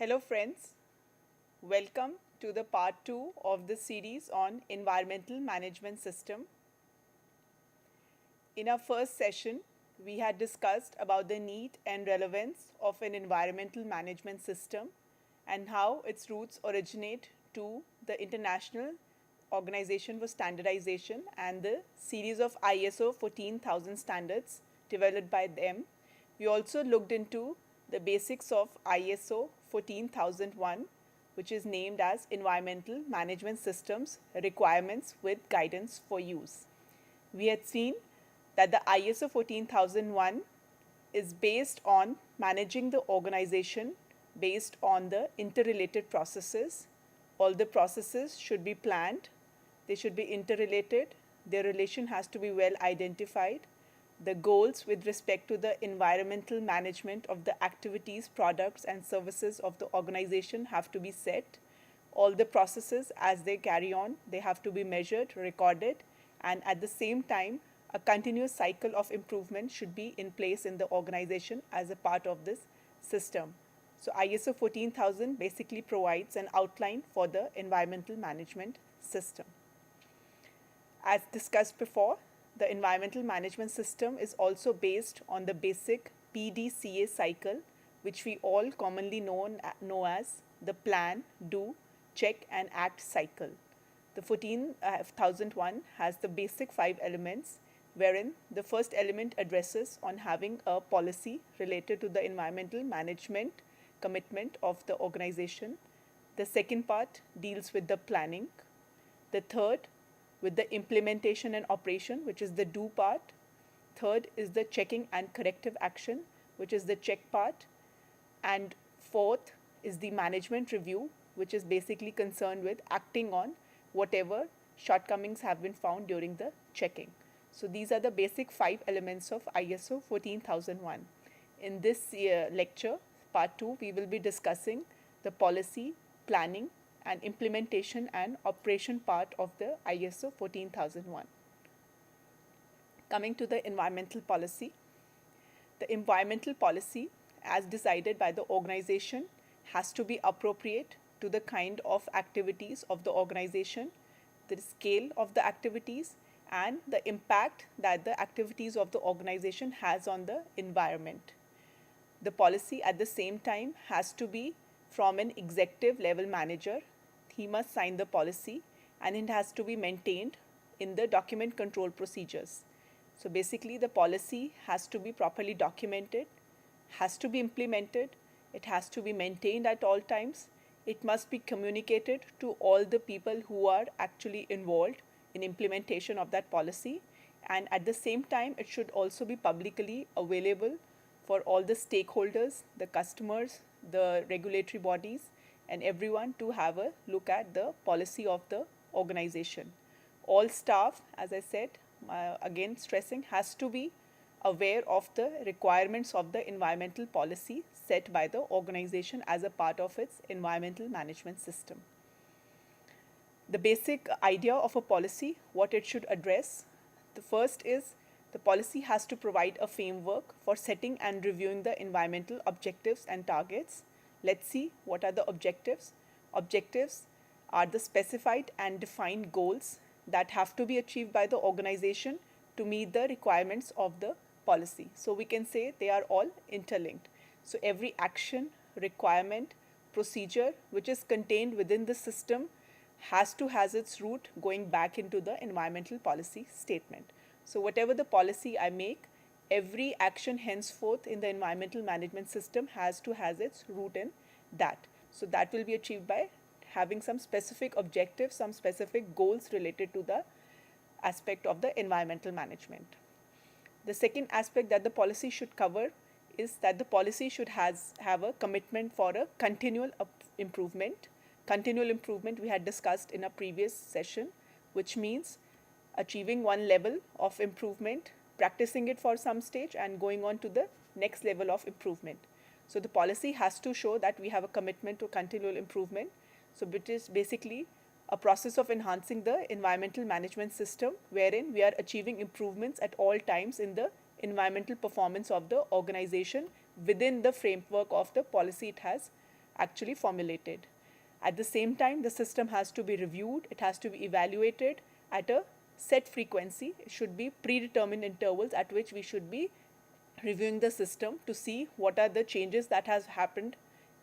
Hello friends, welcome to the part 2 of the series on environmental management system. In our first session, we had discussed about the need and relevance of an environmental management system and how its roots originate to the International Organization for Standardization and the series of ISO 14000 standards developed by them. We also looked into the basics of ISO 14001, which is named as Environmental Management Systems Requirements with Guidance for Use. We had seen that the ISO 14001 is based on managing the organization based on the interrelated processes. All the processes should be planned, they should be interrelated, their relation has to be well identified. The goals with respect to the environmental management of the activities, products, and services of the organization have to be set. All the processes as they carry on, they have to be measured, recorded, and at the same time, a continuous cycle of improvement should be in place in the organization as a part of this system. So ISO 14000 basically provides an outline for the environmental management system. As discussed before, the environmental management system is also based on the basic PDCA cycle, which we all commonly know as the plan, do, check, and act cycle. The 14001 has the basic 5 elements, wherein the first element addresses on having a policy related to the environmental management commitment of the organization. The second part deals with the planning. The third with the implementation and operation, which is the do part. Third is the checking and corrective action, which is the check part. And fourth is the management review, which is basically concerned with acting on whatever shortcomings have been found during the checking. So these are the basic 5 elements of ISO 14001. In this lecture, part 2, we will be discussing the policy, planning, and implementation and operation part of the ISO 14001. Coming to the environmental policy. The environmental policy, as decided by the organization, has to be appropriate to the kind of activities of the organization, the scale of the activities, and the impact that the activities of the organization has on the environment. The policy at the same time has to be from an executive level manager. He must sign the policy and it has to be maintained in the document control procedures. So basically the policy has to be properly documented, has to be implemented, it has to be maintained at all times, it must be communicated to all the people who are actually involved in implementation of that policy, and at the same time it should also be publicly available for all the stakeholders, the customers, the regulatory bodies, and everyone to have a look at the policy of the organization. All staff, as I said, again stressing, has to be aware of the requirements of the environmental policy set by the organization as a part of its environmental management system. The basic idea of a policy, what it should address. The first is the policy has to provide a framework for setting and reviewing the environmental objectives and targets. Let's see what are the objectives. Objectives are the specified and defined goals that have to be achieved by the organization to meet the requirements of the policy. So we can say they are all interlinked. So every action, requirement, procedure which is contained within the system has to have its root going back into the environmental policy statement. So whatever the policy I make, every action henceforth in the environmental management system has to have its root in that. So that will be achieved by having some specific objectives, some specific goals related to the aspect of the environmental management. The second aspect that the policy should cover is that the policy should have a commitment for a continual improvement. Continual improvement we had discussed in a previous session, which means achieving one level of improvement, practicing it for some stage, and going on to the next level of improvement. So the policy has to show that we have a commitment to continual improvement. So it is basically a process of enhancing the environmental management system, wherein we are achieving improvements at all times in the environmental performance of the organization within the framework of the policy it has actually formulated. At the same time, the system has to be reviewed, it has to be evaluated at a set frequency. It should be predetermined intervals at which we should be reviewing the system to see what are the changes that has happened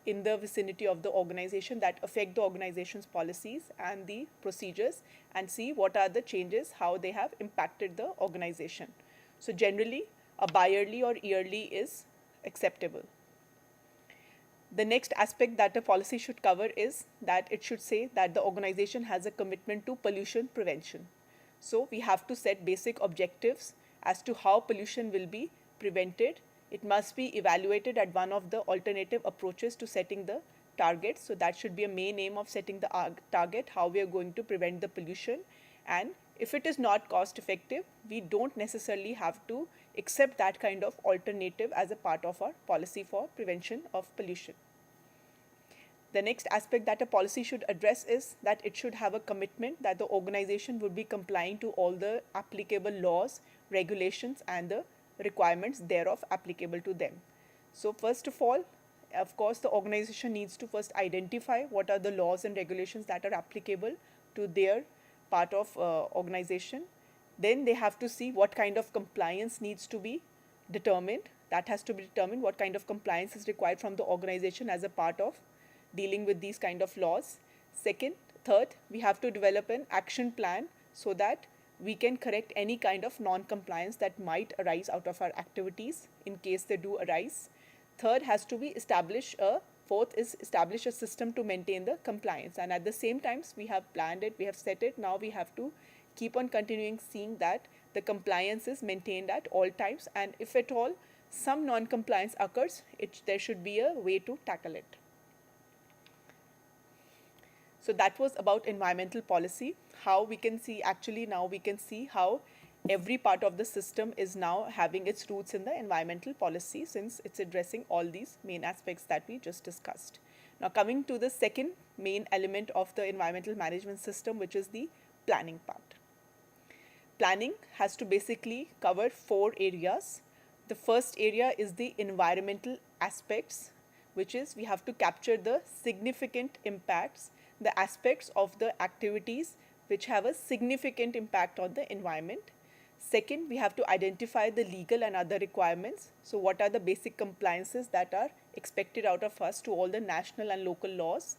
in the vicinity of the organization that affect the organization's policies and the procedures, and see what are the changes, how they have impacted the organization. So generally, a bi-yearly or yearly is acceptable. The next aspect that a policy should cover is that it should say that the organization has a commitment to pollution prevention. So we have to set basic objectives as to how pollution will be prevented. It must be evaluated at one of the alternative approaches to setting the targets. So that should be a main aim of setting the target, how we are going to prevent the pollution. And if it is not cost effective, we don't necessarily have to accept that kind of alternative as a part of our policy for prevention of pollution. The next aspect that a policy should address is that it should have a commitment that the organization would be complying to all the applicable laws, regulations, and the requirements thereof applicable to them. So first of all, of course, the organization needs to first identify what are the laws and regulations that are applicable to their part of organization. Then they have to see what kind of compliance needs to be determined. That has to be determined what kind of compliance is required from the organization as a part of dealing with these kind of laws. Third, we have to develop an action plan so that we can correct any kind of non-compliance that might arise out of our activities in case they do arise. Fourth is establish a system to maintain the compliance. And at the same time, we have planned it, we have set it, now we have to keep on continuing seeing that the compliance is maintained at all times, and if at all some non-compliance occurs, there should be a way to tackle it. So that was about environmental policy. How we can see, now we can see how every part of the system is now having its roots in the environmental policy, since it's addressing all these main aspects that we just discussed. Now coming to the second main element of the environmental management system, which is the planning part. Planning has to basically cover 4 areas. The first area is the environmental aspects, which is we have to capture the significant impacts, the aspects of the activities which have a significant impact on the environment. Second, we have to identify the legal and other requirements. So what are the basic compliances that are expected out of us to all the national and local laws.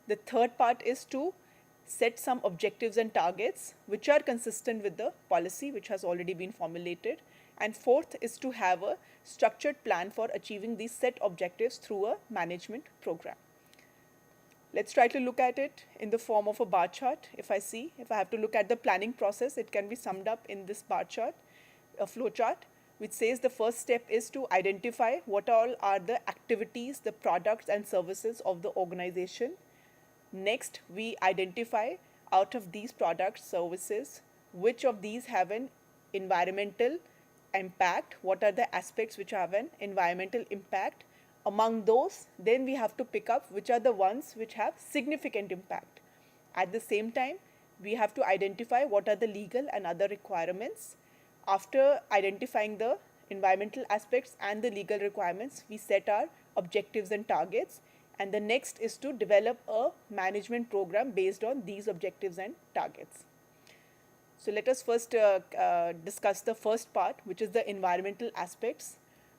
The third part is to set some objectives and targets which are consistent with the policy which has already been formulated. And fourth is to have a structured plan for achieving these set objectives through a management program. Let's try to look at it in the form of a bar chart. If I have to look at the planning process, it can be summed up in this bar chart, a flow chart, which says the first step is to identify what all are the activities, the products and services of the organization. Next, we identify out of these products, services, which of these have an environmental impact, what are the aspects which have an environmental impact. Among those, then we have to pick up which are the ones which have significant impact. At the same time, we have to identify what are the legal and other requirements. After identifying the environmental aspects and the legal requirements, we set our objectives and targets. And the next is to develop a management program based on these objectives and targets. So let us first discuss the first part, which is the environmental aspects.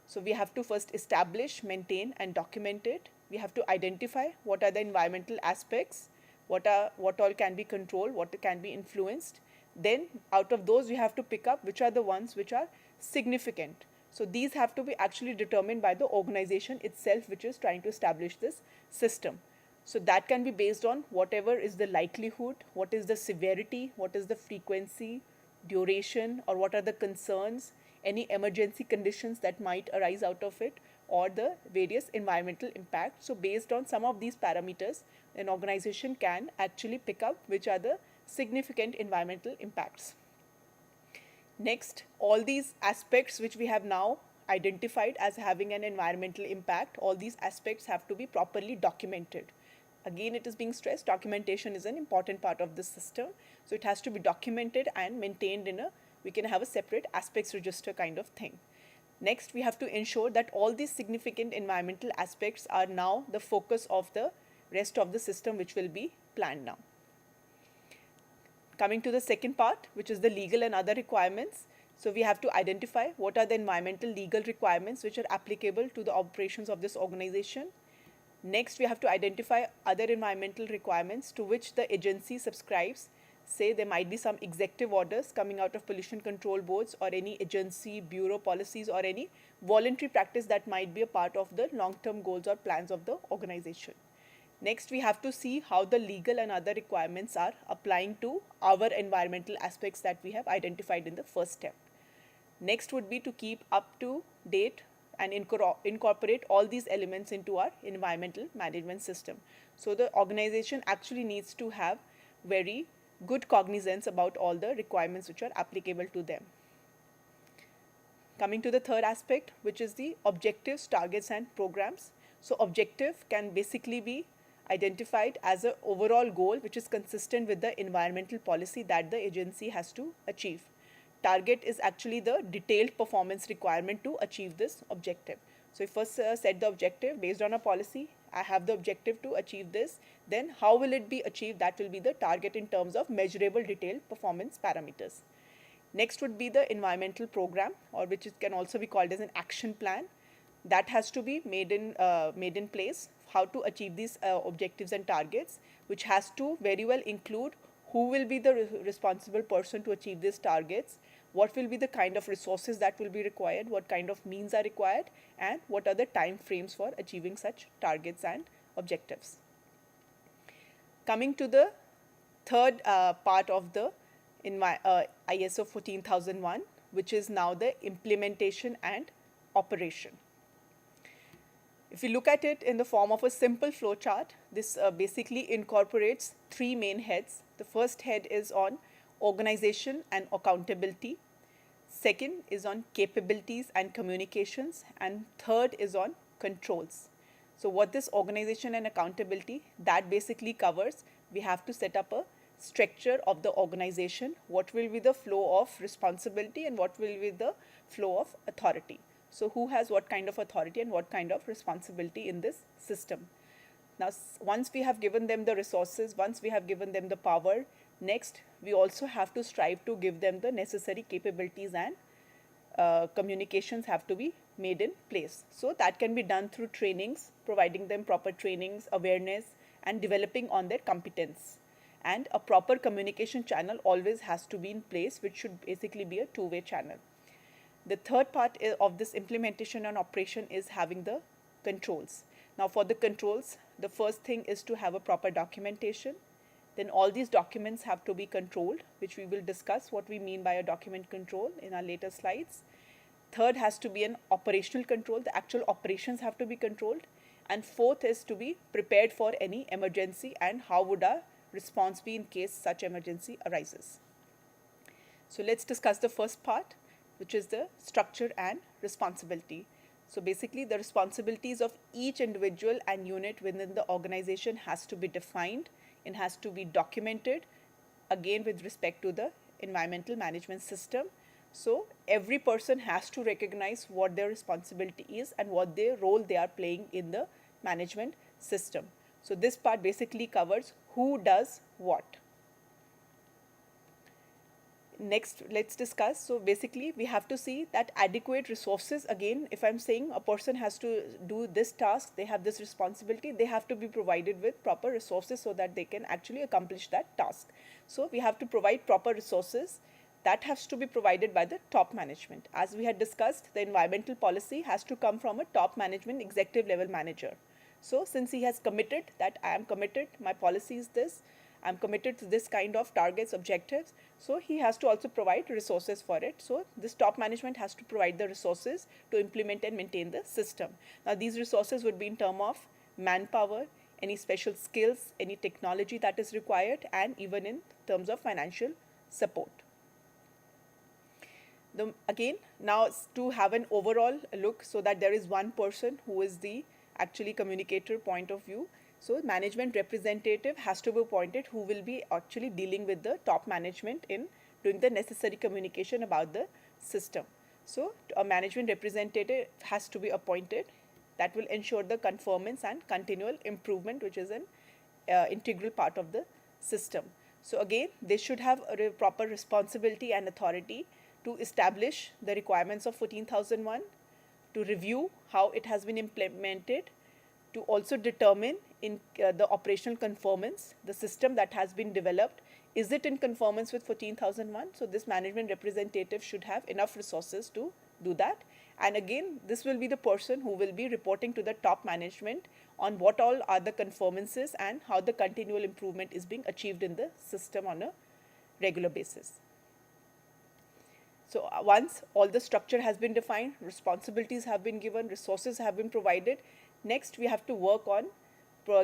So we have to first establish, maintain and document it. We have to identify what are the environmental aspects, what all can be controlled, what can be influenced. Then out of those we have to pick up which are the ones which are significant. So these have to be actually determined by the organization itself which is trying to establish this system. So that can be based on whatever is the likelihood, what is the severity, what is the frequency, duration, or what are the concerns, any emergency conditions that might arise out of it, or the various environmental impacts. So based on some of these parameters, an organization can actually pick up which are the significant environmental impacts. Next, all these aspects which we have now identified as having an environmental impact, all these aspects have to be properly documented. Again, it is being stressed, documentation is an important part of this system. So it has to be documented and maintained in we can have a separate aspects register kind of thing. Next, we have to ensure that all these significant environmental aspects are now the focus of the rest of the system which will be planned now. Coming to the second part, which is the legal and other requirements. So we have to identify what are the environmental legal requirements which are applicable to the operations of this organization. Next, we have to identify other environmental requirements to which the agency subscribes. Say there might be some executive orders coming out of pollution control boards or any agency, bureau policies or any voluntary practice that might be a part of the long-term goals or plans of the organization. Next, we have to see how the legal and other requirements are applying to our environmental aspects that we have identified in the first step. Next would be to keep up to date and incorporate all these elements into our environmental management system. So the organization actually needs to have very good cognizance about all the requirements which are applicable to them. Coming to the third aspect, which is the objectives, targets and programs. So objective can basically be identified as an overall goal which is consistent with the environmental policy that the agency has to achieve. Target is actually the detailed performance requirement to achieve this objective. So if first set the objective based on a policy, I have the objective to achieve this, then how will it be achieved? That will be the target in terms of measurable detailed performance parameters. Next would be the environmental program, or which can also be called as an action plan. That has to be made in place, how to achieve these objectives and targets, which has to very well include who will be the responsible person to achieve these targets, what will be the kind of resources that will be required, what kind of means are required, and what are the time frames for achieving such targets and objectives. Coming to the third part of the ISO 14001, which is now the implementation and operation. If we look at it in the form of a simple flow chart, this basically incorporates three main heads. The first head is on organization and accountability. Second is on capabilities and communications. And third is on controls. So what this organization and accountability, that basically covers, we have to set up a structure of the organization, what will be the flow of responsibility and what will be the flow of authority. So who has what kind of authority and what kind of responsibility in this system. Now, once we have given them the resources, once we have given them the power, next we also have to strive to give them the necessary capabilities and communications have to be made in place. So that can be done through trainings, providing them proper trainings, awareness, and developing on their competence. And a proper communication channel always has to be in place, which should basically be a two-way channel. The third part of this implementation and operation is having the controls. Now for the controls, the first thing is to have a proper documentation. Then all these documents have to be controlled, which we will discuss what we mean by a document control in our later slides. Third has to be an operational control. The actual operations have to be controlled. And fourth is to be prepared for any emergency and how would our response be in case such emergency arises. So let's discuss the first part, which is the structure and responsibility. So basically the responsibilities of each individual and unit within the organization has to be defined and has to be documented, again with respect to the environmental management system. So every person has to recognize what their responsibility is and what their role they are playing in the management system. So this part basically covers who does what. Next, let's discuss. So basically we have to see that adequate resources, again, if I'm saying a person has to do this task, they have this responsibility, they have to be provided with proper resources so that they can actually accomplish that task. So we have to provide proper resources. That has to be provided by the top management. As we had discussed, the environmental policy has to come from a top management executive level manager. So since he has committed that I am committed, my policy is this, I'm committed to this kind of targets, objectives, so he has to also provide resources for it. So this top management has to provide the resources to implement and maintain the system. Now these resources would be in terms of manpower, any special skills, any technology that is required, and even in terms of financial support. Again, now to have an overall look so that there is one person who is the actually communicator point of view. So management representative has to be appointed who will be actually dealing with the top management in doing the necessary communication about the system. So a management representative has to be appointed that will ensure the conformance and continual improvement, which is an integral part of the system. So again, they should have a proper responsibility and authority to establish the requirements of 14001, to review how it has been implemented, to also determine in the operational conformance, the system that has been developed, is it in conformance with 14001? So this management representative should have enough resources to do that. And again, this will be the person who will be reporting to the top management on what all are the conformances and how the continual improvement is being achieved in the system on a regular basis. So once all the structure has been defined, responsibilities have been given, resources have been provided, next we have to work on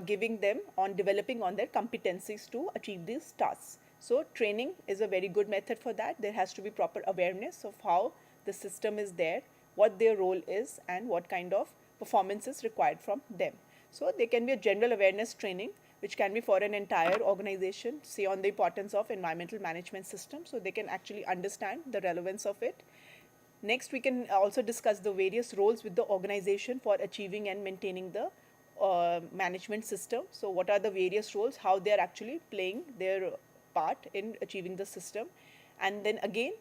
giving them on developing on their competencies to achieve these tasks. So training is a very good method for that. There has to be proper awareness of how the system is there, what their role is, and what kind of performance is required from them. So there can be a general awareness training which can be for an entire organization, say on the importance of environmental management system, so they can actually understand the relevance of it. Next, we can also discuss the various roles with the organization for achieving and maintaining the management system. So what are the various roles, how they are actually playing their part in achieving the system. And then again,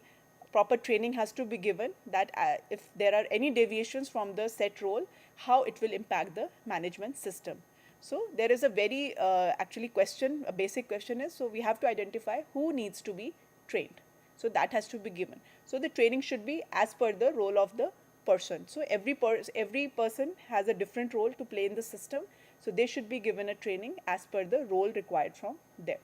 proper training has to be given that if there are any deviations from the set role, how it will impact the management system. So there is a very actually question, a basic question is, so we have to identify who needs to be trained. So that has to be given. So the training should be as per the role of the person. So every person has a different role to play in the system. So they should be given a training as per the role required from them.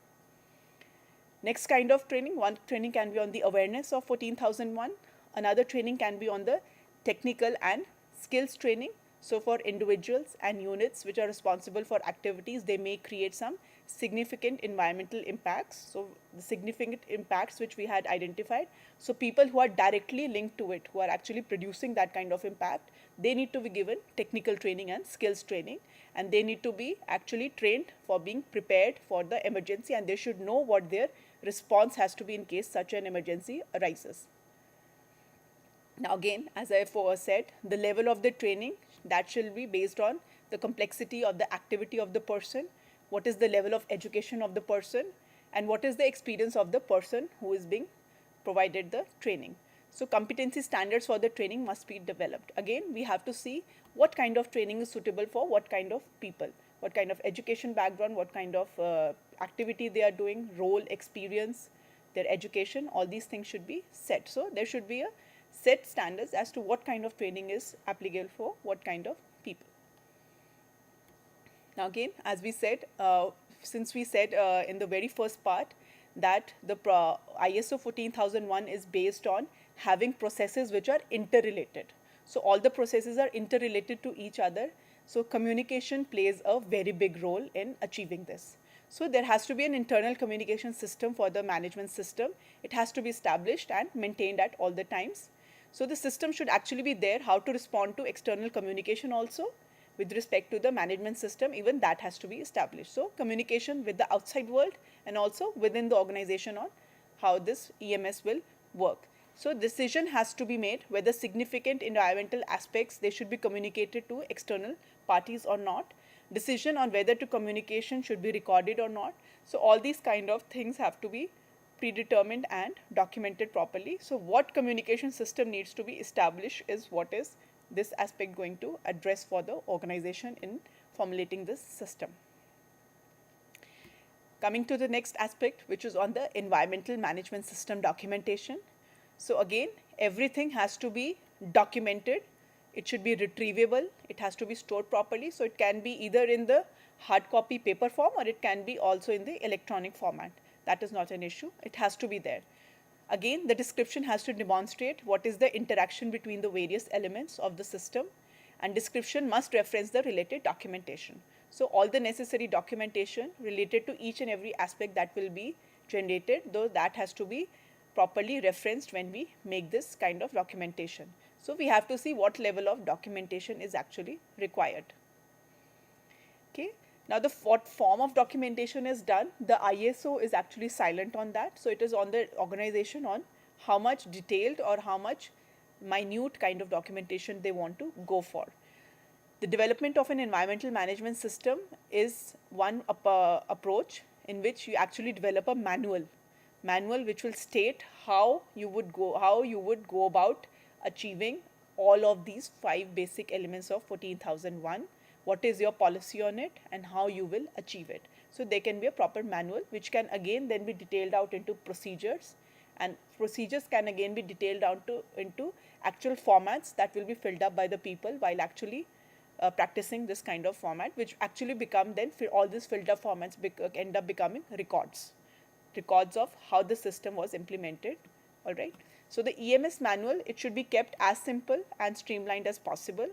Next kind of training, one training can be on the awareness of 14001. Another training can be on the technical and skills training. So for individuals and units which are responsible for activities, they may create some significant environmental impacts. So the significant impacts which we had identified. So people who are directly linked to it, who are actually producing that kind of impact, they need to be given technical training and skills training, and they need to be actually trained for being prepared for the emergency, and they should know what their response has to be in case such an emergency arises. Now again, as I said, the level of the training, that shall be based on the complexity of the activity of the person, what is the level of education of the person, and what is the experience of the person who is being provided the training. So competency standards for the training must be developed. Again, we have to see what kind of training is suitable for what kind of people, what kind of education background, what kind of activity they are doing, role, experience, their education, all these things should be set. So there should be a set standards as to what kind of training is applicable for what kind of people. Now again, as we said, since we said in the very first part that the ISO 14001 is based on having processes which are interrelated. So all the processes are interrelated to each other. So communication plays a very big role in achieving this. So there has to be an internal communication system for the management system. It has to be established and maintained at all the times. So the system should actually be there, how to respond to external communication also with respect to the management system, even that has to be established. So communication with the outside world and also within the organization on how this EMS will work. So decision has to be made whether significant environmental aspects they should be communicated to external parties or not. Decision on whether to communication should be recorded or not. So all these kind of things have to be predetermined and documented properly. So what communication system needs to be established is what is this aspect going to address for the organization in formulating this system. Coming to the next aspect, which is on the environmental management system documentation. So again, everything has to be documented. It should be retrievable. It has to be stored properly. So it can be either in the hard copy paper form or it can be also in the electronic format. That is not an issue. It has to be there. Again, the description has to demonstrate what is the interaction between the various elements of the system, and description must reference the related documentation. So all the necessary documentation related to each and every aspect that will be generated, though that has to be properly referenced when we make this kind of documentation. So we have to see what level of documentation is actually required. Okay. Now what form of documentation is done, the ISO is actually silent on that. So it is on the organization on how much detailed or how much minute kind of documentation they want to go for. The development of an environmental management system is one approach in which you actually develop a manual which will state how you would go about achieving all of these five basic elements of 14001. What is your policy on it and how you will achieve it. So there can be a proper manual which can again then be detailed out into procedures, and procedures can again be detailed down into actual formats that will be filled up by the people while actually practicing this kind of format, which actually become then all these filled up formats end up becoming records of how the system was implemented. All right. So the EMS manual, it should be kept as simple and streamlined as possible.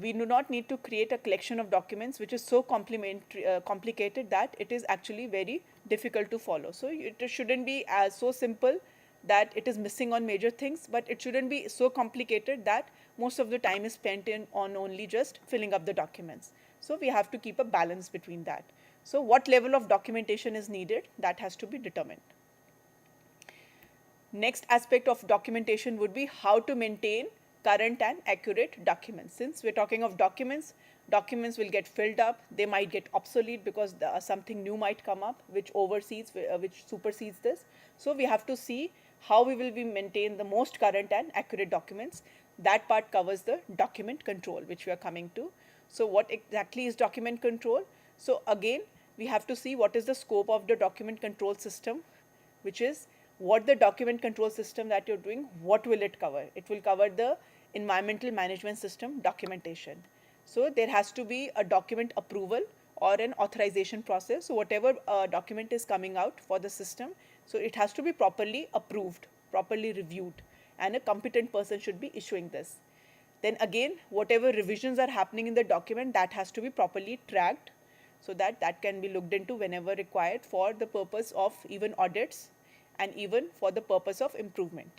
We do not need to create a collection of documents which is so complicated that it is actually very difficult to follow. So it shouldn't be as so simple that it is missing on major things, but it shouldn't be so complicated that most of the time is spent on only just filling up the documents. So we have to keep a balance between that. So what level of documentation is needed, that has to be determined. Next aspect of documentation would be how to maintain current and accurate documents. Since we're talking of documents will get filled up, they might get obsolete because something new might come up which supersedes this. So we have to see how we will maintain the most current and accurate documents. That part covers the document control, which we are coming to. So what exactly is document control? So again, we have to see what is the scope of the document control system, which is what the document control system that you're doing, what will it cover? It will cover the environmental management system documentation. So there has to be a document approval or an authorization process. So whatever document is coming out for the system, so it has to be properly approved, properly reviewed, and a competent person should be issuing this. Then again, whatever revisions are happening in the document, that has to be properly tracked so that can be looked into whenever required for the purpose of even audits and even for the purpose of improvement.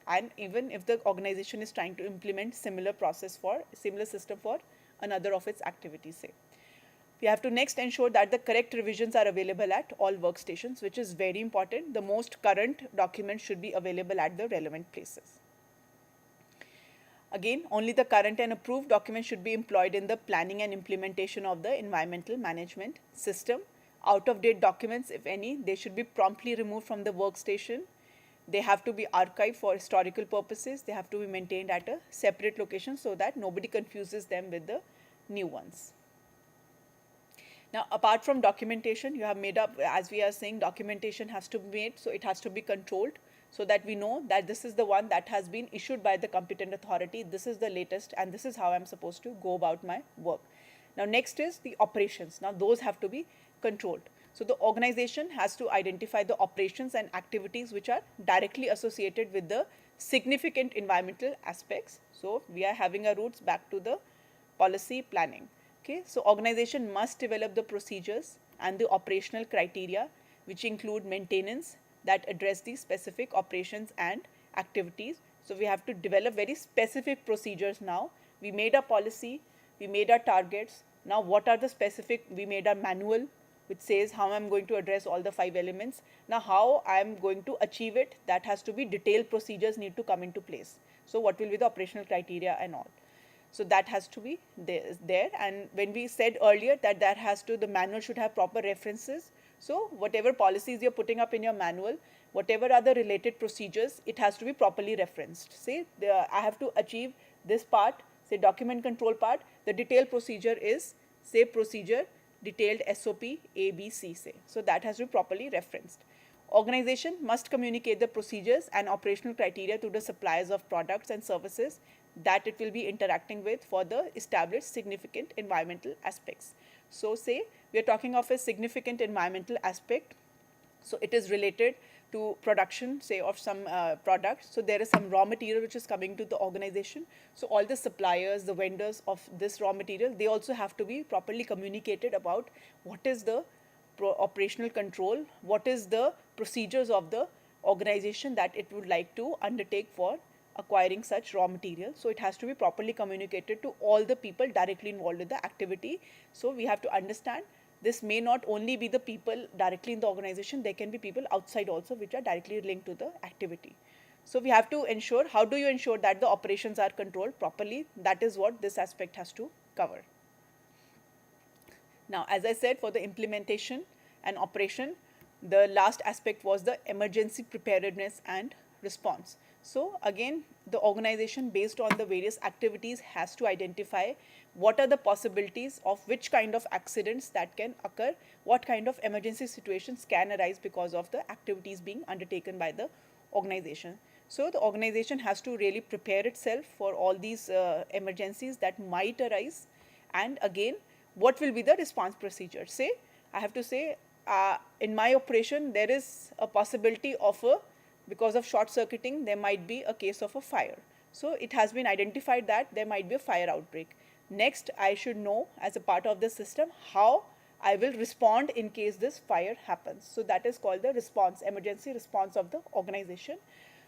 And even if the organization is trying to implement similar system for another of its activities, say. We have to next ensure that the correct revisions are available at all workstations, which is very important. The most current documents should be available at the relevant places. Again, only the current and approved documents should be employed in the planning and implementation of the environmental management system. Out of date documents, if any, they should be promptly removed from the workstation. They have to be archived for historical purposes. They have to be maintained at a separate location so that nobody confuses them with the new ones. Now, apart from documentation, you have made up, as we are saying, documentation has to be made, so it has to be controlled so that we know that this is the one that has been issued by the competent authority, this is the latest, and this is how I'm supposed to go about my work. Now, next is the operations. Now, those have to be controlled. So the organization has to identify the operations and activities which are directly associated with the significant environmental aspects. So we are having our roots back to the policy planning. Okay, so organization must develop the procedures and the operational criteria which include maintenance that address the specific operations and activities. So we have to develop very specific procedures now. We made our policy, we made our targets. Now what are the specific, we made our manual which says how I'm going to address all the 5 elements. Now how I'm going to achieve it, that has to be detailed procedures need to come into place. So what will be the operational criteria and all. So that has to be there. And when we said earlier that has to, the manual should have proper references. So whatever policies you're putting up in your manual, whatever are the related procedures, it has to be properly referenced. Say I have to achieve this part, say document control part, the detailed procedure is, say procedure detailed SOP ABC, say. So that has to be properly referenced. Organization must communicate the procedures and operational criteria to the suppliers of products and services that it will be interacting with for the established significant environmental aspects. So say we are talking of a significant environmental aspect. So it is related to production, say, of some products. So there is some raw material which is coming to the organization. So all the suppliers, the vendors of this raw material, they also have to be properly communicated about what is the operational control, what is the procedures of the organization that it would like to undertake for acquiring such raw material. So it has to be properly communicated to all the people directly involved with the activity. So we have to understand this may not only be the people directly in the organization, there can be people outside also which are directly linked to the activity. So we have to ensure, how do you ensure that the operations are controlled properly? That is what this aspect has to cover. Now, as I said, for the implementation and operation, the last aspect was the emergency preparedness and response. So again, the organization, based on the various activities, has to identify what are the possibilities of which kind of accidents that can occur, what kind of emergency situations can arise because of the activities being undertaken by the organization. So the organization has to really prepare itself for all these emergencies that might arise. And again, what will be the response procedure? Say, I have to say, in my operation, there is a possibility of a, because of short circuiting, there might be a case of a fire. So it has been identified that there might be a fire outbreak. Next, I should know, as a part of the system, how I will respond in case this fire happens. So that is called the response, emergency response of the organization.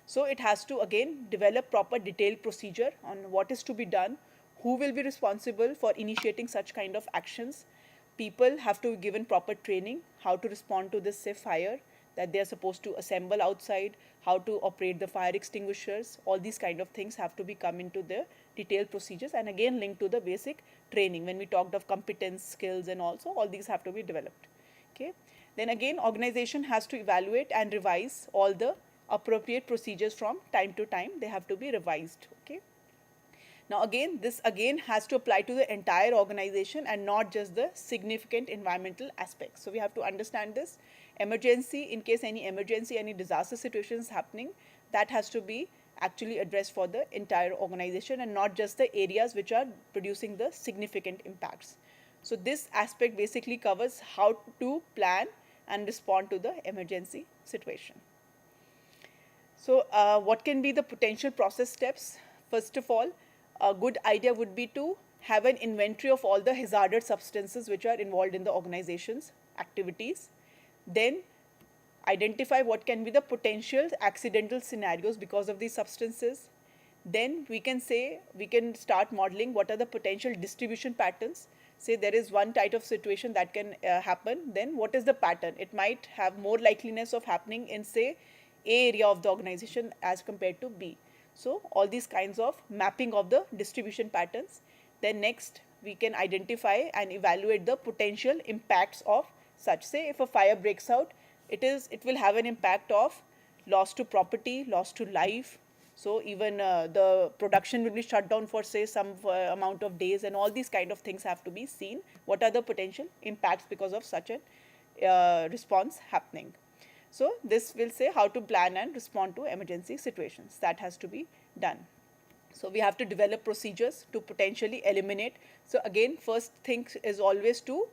So it has to again develop proper detailed procedure on what is to be done, who will be responsible for initiating such kind of actions. People have to be given proper training, how to respond to this, say, fire, that they are supposed to assemble outside, how to operate the fire extinguishers. All these kind of things have to be come into the detailed procedures, and again linked to the basic training. When we talked of competence, skills, and also all these have to be developed. Okay. Then again, organization has to evaluate and revise all the appropriate procedures from time to time. They have to be revised. Okay. Now again, this again has to apply to the entire organization and not just the significant environmental aspects. So we have to understand this. Emergency, in case any emergency, any disaster situation is happening, that has to be actually addressed for the entire organization and not just the areas which are producing the significant impacts. So this aspect basically covers how to plan and respond to the emergency situation. So what can be the potential process steps? First of all, a good idea would be to have an inventory of all the hazardous substances which are involved in the organization's activities. Then identify what can be the potential accidental scenarios because of these substances. Then we can say, we can start modeling what are the potential distribution patterns. Say there is one type of situation that can happen, then what is the pattern? It might have more likeliness of happening in, say, A area of the organization as compared to B. So all these kinds of mapping of the distribution patterns. Then next, we can identify and evaluate the potential impacts of such. Say if a fire breaks out, it will have an impact of loss to property, loss to life. So even the production will be shut down for, say, some amount of days, and all these kind of things have to be seen. What are the potential impacts because of such a response happening? So this will say how to plan and respond to emergency situations. That has to be done. So we have to develop procedures to potentially eliminate. So again, first thing is always to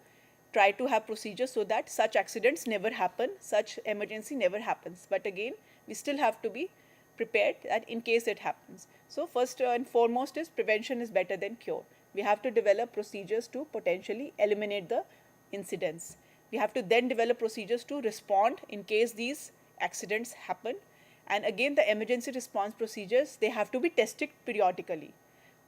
try to have procedures so that such accidents never happen, such emergency never happens. But again, we still have to be prepared that in case it happens. So first and foremost is prevention is better than cure. We have to develop procedures to potentially eliminate the incidents. We have to then develop procedures to respond in case these accidents happen. And again, the emergency response procedures, they have to be tested periodically.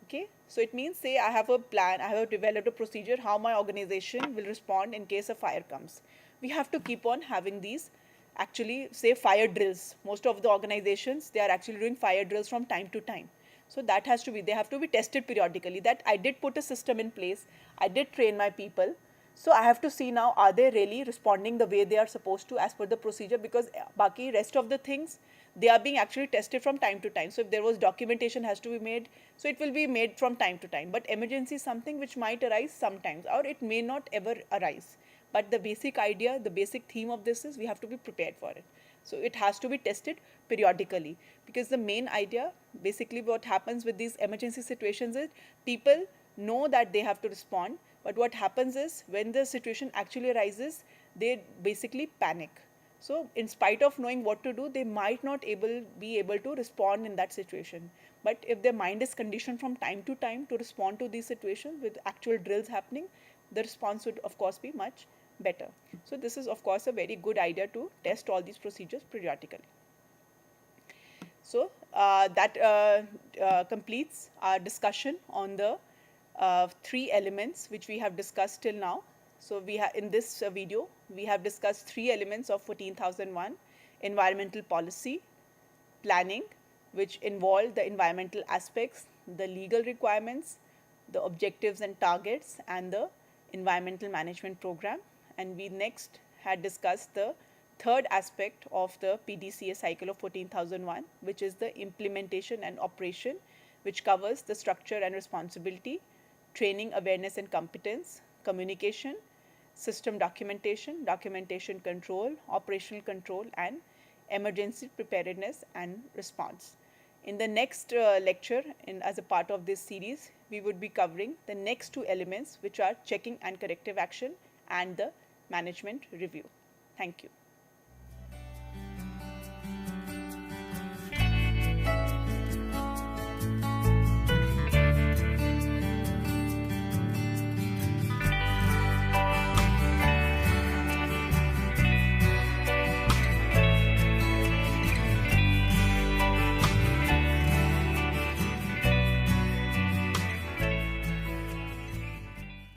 Okay, so it means, say I have a plan, I have developed a procedure how my organization will respond in case a fire comes. We have to keep on having these, actually, say, fire drills. Most of the organizations, they are actually doing fire drills from time to time. So that has to be, they have to be tested periodically, that I did put a system in place, I did train my people. So I have to see now, are they really responding the way they are supposed to as per the procedure, because baki rest of the things, they are being actually tested from time to time. So if there was documentation has to be made, so it will be made from time to time. But emergency is something which might arise sometimes, or it may not ever arise. But the basic idea, the basic theme of this is we have to be prepared for it. So it has to be tested periodically, because the main idea, basically what happens with these emergency situations is people know that they have to respond, but what happens is when the situation actually arises, they basically panic. So in spite of knowing what to do, they might not be able to respond in that situation. But if their mind is conditioned from time to time to respond to these situations with actual drills happening, the response would of course be much better. So this is of course a very good idea to test all these procedures periodically. So that completes our discussion on the three elements which we have discussed till now. So we have, in this video, we have discussed three elements of 14,001: environmental policy, planning, which involved the environmental aspects, the legal requirements, the objectives and targets, and the environmental management program. And we next had discussed the third aspect of the PDCA cycle of 14,001, which is the implementation and operation, which covers the structure and responsibility, training, awareness and competence, communication, system documentation, documentation control, operational control, and emergency preparedness and response. In the next lecture, as a part of this series, we would be covering the next two elements, which are checking and corrective action and the management review. Thank you.